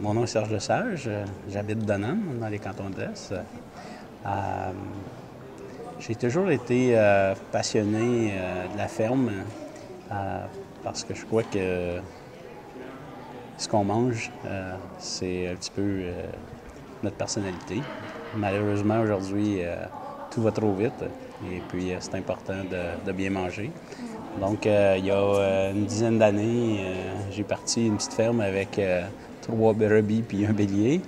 Mon nom est Serge Lesage, j'habite Dunham, dans les cantons de l'Est. J'ai toujours été passionné de la ferme parce que je crois que ce qu'on mange, c'est un petit peu notre personnalité. Malheureusement, aujourd'hui, tout va trop vite et puis c'est important de bien manger. Donc, il y a une dizaine d'années, j'ai parti une petite ferme avec 3 brebis puis un bélier.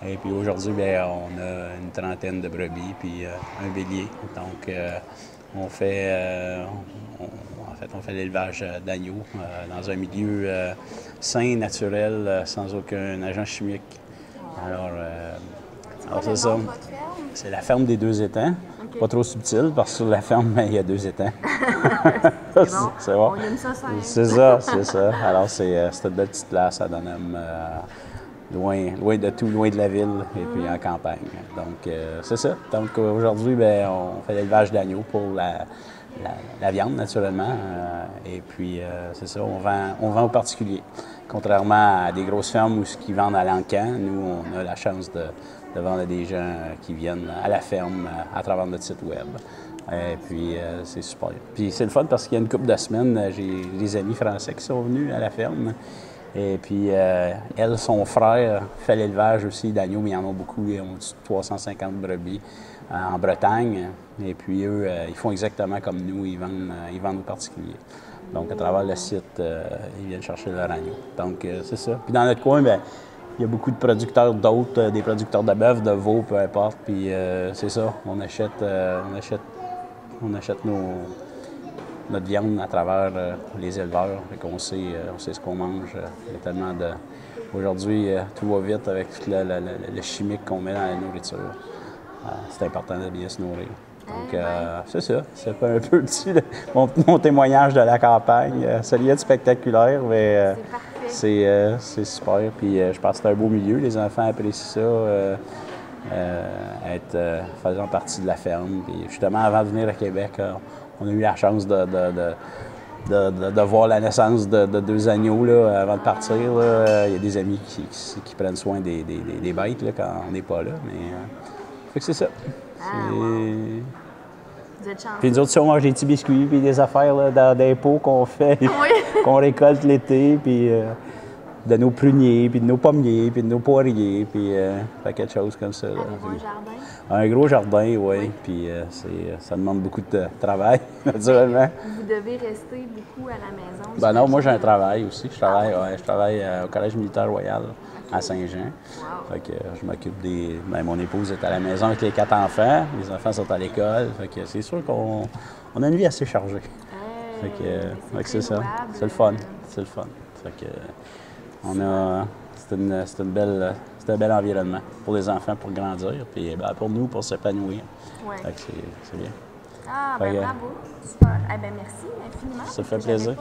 Et puis aujourd'hui, bien, on a une trentaine de brebis puis un bélier. Donc, on fait l'élevage d'agneaux dans un milieu sain, naturel, sans aucun agent chimique. Alors c'est ça. C'est la ferme des 2 étangs. Okay. Pas trop subtil, parce que sur la ferme, il y a 2 étangs. C'est bon. On aime ça, ça. C'est ça, c'est ça. Alors, c'est une belle petite place à Dunham, loin de tout, loin de la ville, et puis en campagne. Donc, c'est ça. Donc, aujourd'hui, bien, on fait l'élevage d'agneaux pour la viande, naturellement. Et puis, c'est ça, on vend aux particuliers. Contrairement à des grosses fermes où qui vendent à l'encan, nous, on a la chance de vendre à des gens qui viennent à la ferme à travers notre site web. Et puis, c'est super. Puis, c'est le fun parce qu'il y a une couple de semaines, j'ai des amis français qui sont venus à la ferme. Et puis, elle, son frère, fait l'élevage aussi d'agneaux, mais ils en ont beaucoup. Ils ont 350 brebis en Bretagne. Et puis, eux, ils font exactement comme nous, ils vendent aux particuliers. Donc, à travers le site, ils viennent chercher leur agneau. Donc, c'est ça. Puis, dans notre coin, bien, il y a beaucoup de producteurs d'autres, des producteurs de bœuf, de veau, peu importe. Puis, c'est ça. On achète notre viande à travers les éleveurs. On sait ce qu'on mange. Il y a tellement de... Aujourd'hui, tout va vite avec tout le chimique qu'on met dans la nourriture. C'est important de bien se nourrir. Donc, c'est ça. C'est un peu petit, mon témoignage de la campagne. Ça vient de spectaculaire, mais c'est super. Puis, je pense que c'est un beau milieu. Les enfants apprécient ça. Faisant partie de la ferme. Puis justement, avant de venir à Québec, on a eu la chance de voir la naissance de 2 agneaux là, avant de partir. Là. Il y a des amis qui prennent soin des bêtes là, quand on n'est pas là. Mais fait que c'est ça. Vous êtes chanceux. Puis nous autres, si on mange des petits biscuits, puis des affaires là, dans des pots qu'on fait, qu'on récolte l'été, puis de nos pruniers, puis de nos pommiers, puis de nos poiriers, puis quelque chose comme ça. Avez-vous un jardin? Un gros jardin, oui. Puis ça demande beaucoup de travail, naturellement. Vous devez rester beaucoup à la maison? Ben non, moi j'ai un travail aussi. Je travaille au Collège militaire royal à Saint-Jean. Wow. Fait que je m'occupe des... Ben, mon épouse est à la maison avec les 4 enfants. Les enfants sont à l'école. Fait que c'est sûr qu'on a une vie assez chargée. Fait que c'est ça. C'est le fun. C'est le fun. Fait que c'est un bel environnement pour les enfants pour grandir, puis ben, pour nous, pour s'épanouir. Ouais. Fait que c'est bien. Ah, ben bravo. Super. Eh ben merci infiniment. Ça fait plaisir.